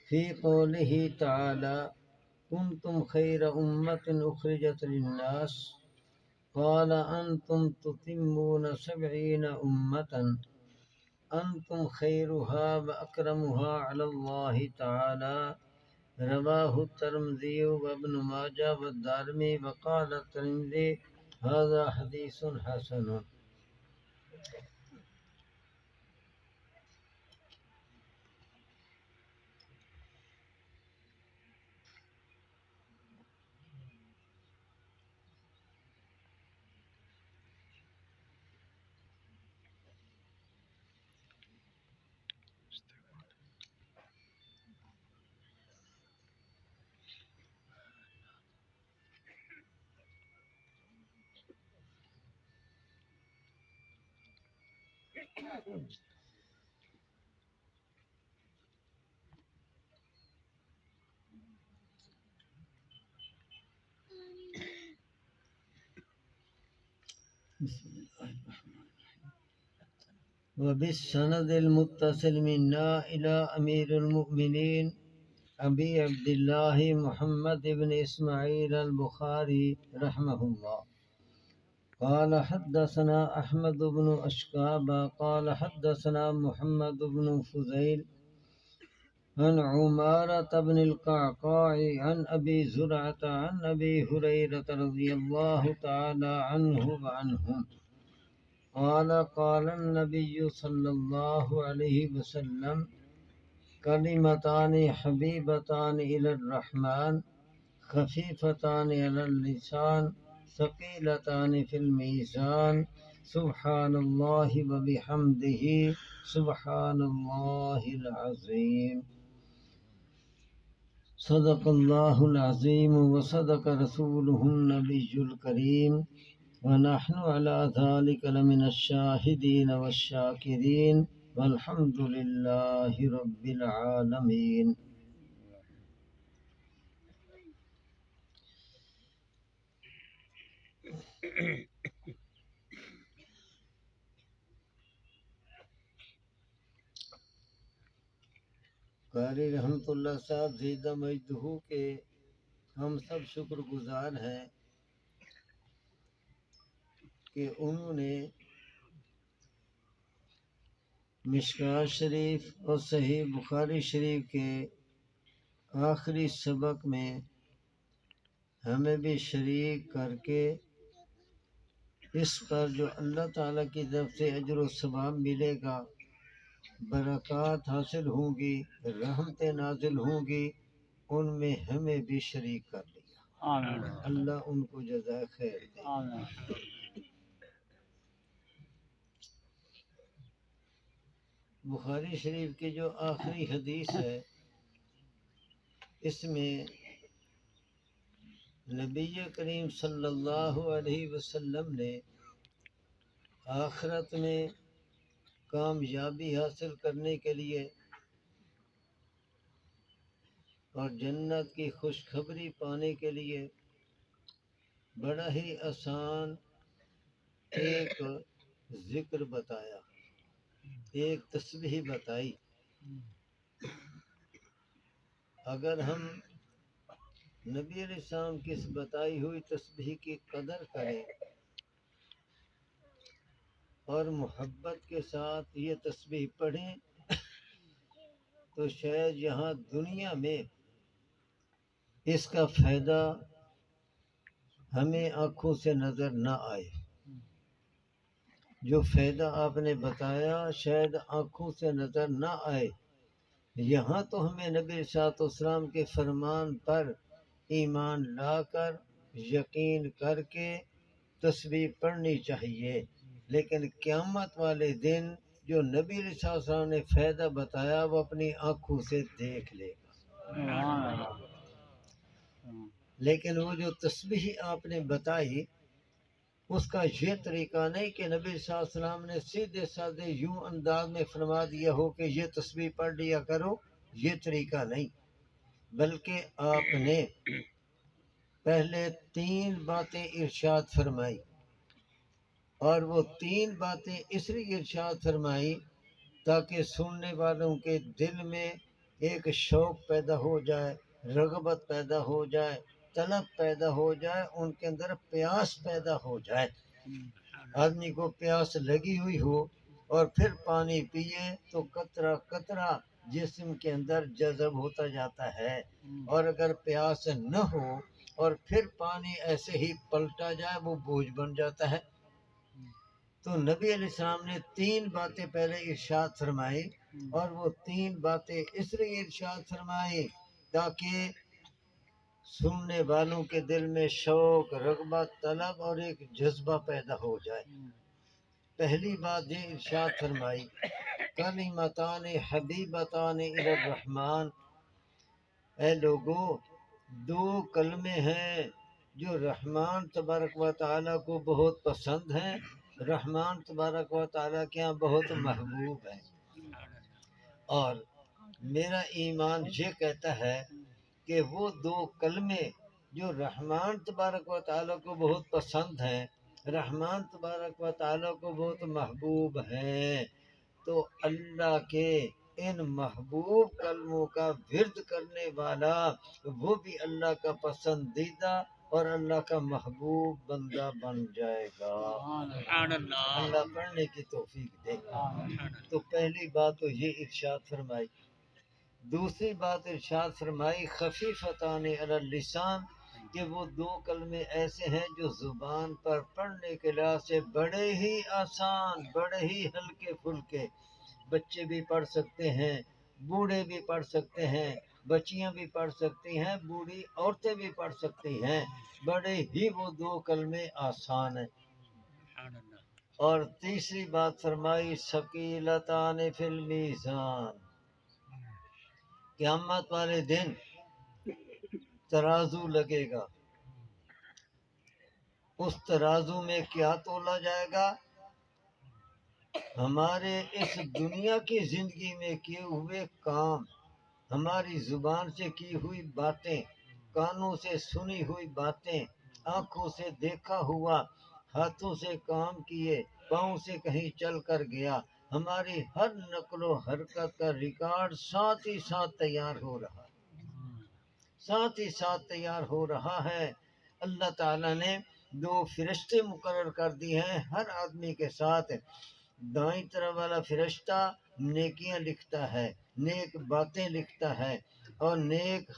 في قوله تعالى كنتم خير أمة أخرجت للناس قال أنتم تتمون 70 أمة أنتم خيرها وأكرمها على الله تعالى رواه الترمذي وابن ماجه والدارمي وقال الترمذي هذا حديث حسن. وبالسند المتصل منا إلى أمير المؤمنين أبي عبد الله محمد بن إسماعيل البخاري رحمه الله قال حدثنا أحمد بن أشكاب قال حدثنا محمد بن فضيل عن عمارة بن القعقاع عن أبي زرعة عن أبي هريرة رضي الله تعالى عنه وعنهم قال قال النبي صلى الله عليه وسلم كلمتان حبيبتان إلى الرحمن خفيفتان على اللسان ثقيلتان في الميزان سبحان الله وبحمده سبحان الله العظيم. صدق الله العظيم وصدق رسوله النبي الكريم ونحن على ذلك لمن الشاهدين والشاكرين والحمد لله رب العالمين. قاری رحمۃ اللہ صاحب زیدہ مجدہ کے ہم سب شکر گزار ہیں کہ انہوں نے مشکوٰۃ شریف اور صحیح بخاری شریف کے آخری سبق میں ہمیں بھی شریک کر کے اس پر جو اللہ تعالیٰ کی طرف سے اجر و ثواب ملے گا، برکات حاصل ہوں گی، رحمتیں نازل ہوں گی، ان میں ہمیں بھی شریک کر لیا. آمین. اللہ ان کو جزائے خیر دے. آمین. بخاری شریف کی جو آخری حدیث ہے اس میں نبی کریم صلی اللہ علیہ وسلم نے آخرت میں کامیابی حاصل کرنے کے لیے اور جنت کی خوشخبری پانے کے لیے بڑا ہی آسان ایک ذکر بتایا، ایک تسبیح بتائی. اگر ہم نبی علیہ السلام کی اس بتائی ہوئی تسبیح کی قدر کریں اور محبت کے ساتھ یہ تسبیح پڑھیں تو شاید یہاں دنیا میں اس کا فائدہ ہمیں آنکھوں سے نظر نہ آئے. جو فائدہ آپ نے بتایا شاید آنکھوں سے نظر نہ آئے. یہاں تو ہمیں نبی صلی اللہ علیہ وسلم کے فرمان پر ایمان لا کر یقین کر کے تسبیح پڑھنی چاہیے، لیکن قیامت والے دن جو نبی صلی اللہ علیہ وسلم نے فائدہ بتایا وہ اپنی آنکھوں سے دیکھ لے گا. لیکن وہ جو تسبیح آپ نے بتائی اس کا یہ طریقہ نہیں کہ نبی صلی اللہ علیہ وسلم نے سیدھے سادھے یوں انداز میں فرما دیا ہو کہ یہ تسبیح پڑھ لیا کرو، یہ طریقہ نہیں، بلکہ آپ نے پہلے 3 باتیں ارشاد فرمائی اور وہ 3 باتیں اس لیے ارشاد فرمائی تاکہ سننے والوں کے دل میں ایک شوق پیدا ہو جائے، رغبت پیدا ہو جائے، طلب پیدا ہو جائے، ان کے اندر پیاس پیدا ہو جائے۔ آدمی کو پیاس لگی ہوئی ہو اور پھر پانی پیے تو قطرہ قطرہ جسم کے اندر جذب ہوتا جاتا ہے، اور اگر پیاس نہ ہو اور پھر پانی ایسے ہی پلٹا جائے وہ بوجھ بن جاتا ہے۔ تو نبی علیہ السلام نے 3 باتیں پہلے ارشاد فرمائی، اور وہ 3 باتیں اس لیے ارشاد فرمائی تاکہ سننے والوں کے دل میں شوق، رغبت، طلب اور ایک جذبہ پیدا ہو جائے۔ پہلی بات یہ ارشاد فرمائی، کلمتان حبیبتان الی الرحمن، اے لوگو 2 کلمے ہیں جو رحمان تبارک و تعالیٰ کو بہت پسند ہیں، رحمان تبارک و تعالیٰ کے یہاں بہت محبوب ہیں۔ اور میرا ایمان یہ کہتا ہے کہ وہ 2 کلمے جو رحمان تبارک و تعالیٰ کو بہت پسند ہیں، رحمان تبارک و تعالیٰ کو بہت محبوب ہیں، تو اللہ کے ان محبوب کلموں کا ورد کرنے والا وہ بھی اللہ کا پسندیدہ اور اللہ کا محبوب بندہ بن جائے گا۔ اللہ پڑھنے کی توفیق دے۔ تو پہلی بات تو یہ ارشاد فرمائی۔ دوسری بات ارشاد فرمائی، خفیفتان علی اللسان، کہ وہ 2 کلمے ایسے ہیں جو زبان پر پڑھنے کے لحاظ سے بڑے ہی آسان، بڑے ہی ہلکے پھلکے، بچے بھی پڑھ سکتے ہیں، بوڑھے بھی پڑھ سکتے ہیں، بچیاں بھی پڑھ سکتی ہیں، بوڑھی عورتیں بھی پڑھ سکتی ہیں، بڑے ہی وہ 2 کلمے آسان ہیں۔ اور تیسری بات فرمائی، ثقیلتان فی المیزان، قیامت والے دن ترازو لگے گا، اس ترازو میں کیا تولا جائے گا؟ ہمارے اس دنیا کی زندگی میں کیے ہوئے کام، ہماری زبان سے کی ہوئی باتیں، کانوں سے سنی ہوئی باتیں، آنکھوں سے دیکھا ہوا، ہاتھوں سے کام کیے، پاؤں سے کہیں چل کر گیا، ہماری ہر نقل و حرکت کا ریکارڈ ساتھ ہی ساتھ تیار ہو رہا ہے، ساتھ ہی ساتھ تیار ہو رہا ہے۔ اللہ تعالیٰ نے 2 فرشتے مقرر کر دیے ہیں ہر آدمی کے ساتھ۔ دائیں طرف والا فرشتہ نیکیاں لکھتا ہے، نیک باتیں لکھتا ہے، اور نیک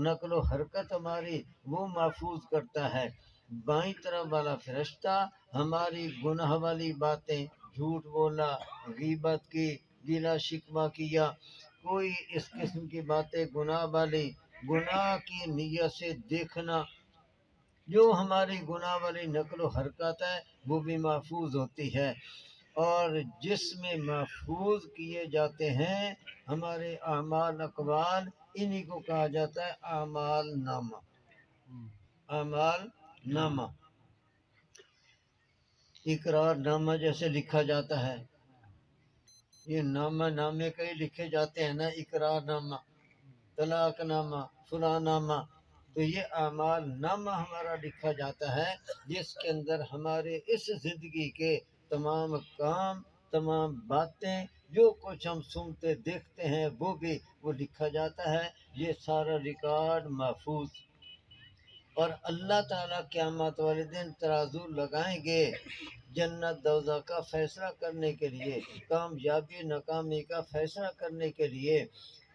نقل و حرکت ہماری وہ محفوظ کرتا ہے۔ بائیں طرف والا فرشتہ ہماری گناہ والی باتیں، جھوٹ بولا، غیبت کی، گیلا شکوہ کیا، کوئی اس قسم کی باتیں گناہ والی، گناہ کی نیت سے دیکھنا، جو ہماری گناہ والی نقل و حرکت ہے وہ بھی محفوظ ہوتی ہے۔ اور جس میں محفوظ کیے جاتے ہیں ہمارے اعمال اقوال، انہی کو کہا جاتا ہے اعمال نامہ۔ اعمال نامہ، اقرار نامہ جیسے لکھا جاتا ہے، یہ نامے کئی لکھے جاتے ہیں نا، اقرار نامہ، طلاق نامہ، فلاں نامہ، تو یہ اعمال نامہ ہمارا لکھا جاتا ہے، جس کے اندر ہمارے اس زندگی کے تمام کام، تمام باتیں، جو کچھ ہم سنتے دیکھتے ہیں وہ لکھا جاتا ہے، یہ سارا ریکارڈ محفوظ۔ اور اللہ تعالیٰ قیامت والے دن ترازو لگائیں گے جنت دوزخ کا فیصلہ کرنے کے لیے، کامیابی ناکامی کا فیصلہ کرنے کے لیے۔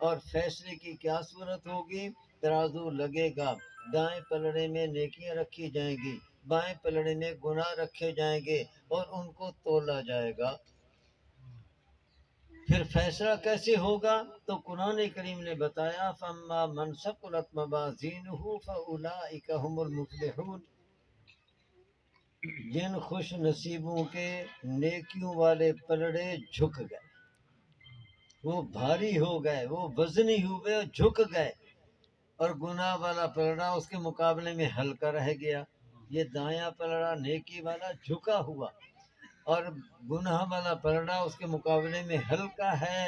اور فیصلے کی کیا صورت ہوگی؟ ترازو لگے گا، دائیں پلڑے میں نیکیاں رکھی جائیں گی، بائیں پلڑے میں گناہ رکھے جائیں گے، اور ان کو تولا جائے گا۔ پھر فیصلہ کیسے ہوگا؟ تو قرآن کریم نے بتایا، فَأَمَّا مَنْ ثَقُلَتْ مَوَازِينُهُ فَأُولَٰئِكَ هُمُ الْمُفْلِحُونَ، جن خوش نصیبوں کے نیکیوں والے پلڑے جھک گئے، وہ بھاری ہو گئے، وہ وزنی ہوئے اور جھک گئے، اور گناہ والا پلڑا اس کے مقابلے میں ہلکا رہ گیا۔ یہ دایاں پلڑا نیکی والا جھکا ہوا، اور گناہ والا پلڑا اس کے مقابلے میں ہلکا ہے۔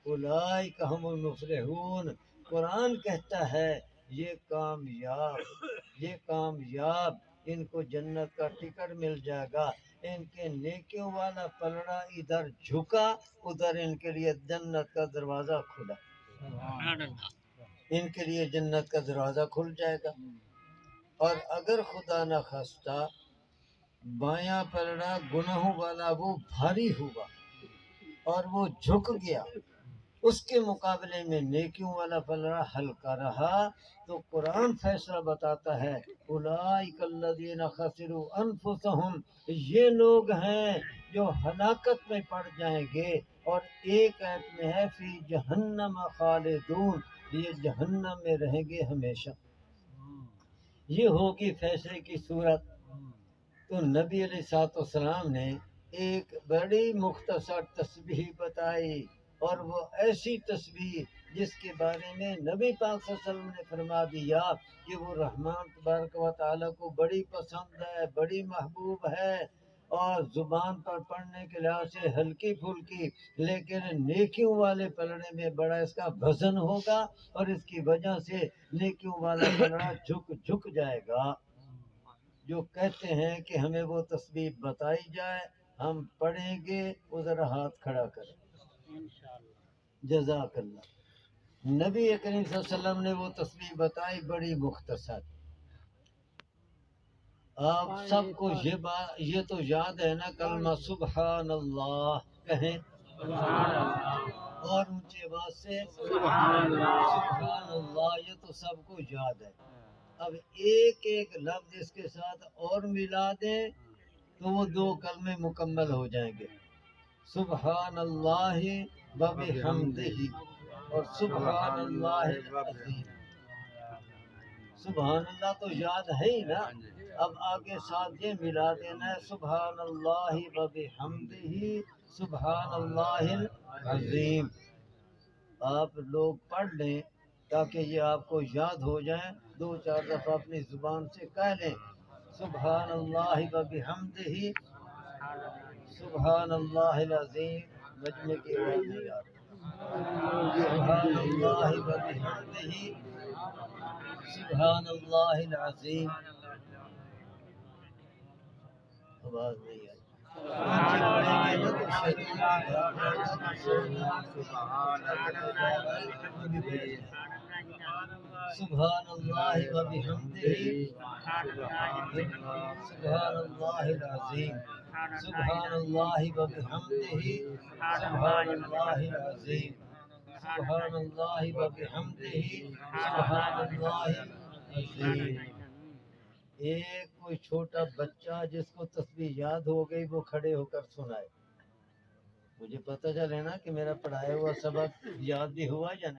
اولئک ھم المفلحون، قرآن کہتا ہے یہ کامیاب، ان کو جنت کا ٹکٹ مل جائے گا۔ ان کے نیکیوں والا پلڑا ادھر جھکا، ادھر ان کے لیے جنت کا دروازہ کھلا۔ ان کے لیے جنت کا دروازہ کھل جائے گا۔ اور اگر خدا نہ خواستہ بایاں پلڑا گناہوں والا وہ بھاری ہوا اور وہ جھک گیا، اس کے مقابلے میں نیکیوں والا پلڑا ہلکا رہا، تو قرآن فیصلہ بتاتا ہے اولئک الذین خسروا انفسہم، یہ لوگ ہیں جو ہلاکت میں پڑ جائیں گے۔ اور ایک آیت میں ہے فی جہنم خالدون، یہ جہنم میں رہیں گے ہمیشہ۔ یہ ہوگی فیصلے کی صورت۔ تو نبی علیہ السلام نے ایک بڑی مختصر تسبیح بتائی، اور وہ ایسی تسبیح جس کے بارے میں نبی پاک صلی اللہ علیہ وسلم نے فرما دیا کہ وہ رحمان تبارک و تعالیٰ کو بڑی پسند ہے، بڑی محبوب ہے، اور زبان پر پڑھنے کے لحاظ سے ہلکی پھلکی، لیکن نیکیوں والے پلڑے میں بڑا اس کا وزن ہوگا، اور اس کی وجہ سے نیکیوں والا پلڑا جھک جائے گا۔ جو کہتے ہیں کہ ہمیں وہ تسبیح بتائی جائے، ہم پڑھیں گے، وہ ذرا ہاتھ کھڑا کریں۔ جزاک اللہ۔ نبی کریم صلی اللہ علیہ وسلم نے وہ تسبیح بتائی بڑی مختصر۔ آپ سب کو یہ تو یاد ہے نا، کلمہ سبحان اللہ کہیں، اور اونچی آواز سے سبحان اللہ، یہ تو سب کو یاد ہے۔ اب ایک ایک لفظ اس کے ساتھ اور ملا دیں تو وہ دو کلمے مکمل ہو جائیں گے، سبحان اللہ و بحمدہ، اور سبحان اللہ العظیم۔ سبحان اللہ تو یاد ہے ہی نا، اب آگے ساتھ یہ ملا دینا ہے سبحان اللہ و بحمدہ سبحان اللہ العظیم۔ آپ لوگ پڑھ لیں تاکہ یہ آپ کو یاد ہو جائیں، دو چار دفعہ اپنی زبان سے کہہ لیں سبحان اللہ و بحمدہ سبحان اللہ العظیم۔ مجمع کی آواز نہیں آ رہی۔ سبحان اللہ و بحمدہ سبحان اللہ العظیم۔ آواز نہیں آئی۔ سبحان اللہ و بحمدہ سبحان اللہ العظیم، سبحان اللہ و بحمدہ سبحان اللہ العظیم، سبحان اللہ و بحمدہ سبحان اللہ العظیم۔ ایک کوئی چھوٹا بچہ جس کو تسبیح یاد ہو گئی وہ کھڑے ہو کر سنائے، مجھے پتہ چلے نا کہ میرا پڑھایا ہوا سبق یاد بھی ہوا یا نہیں۔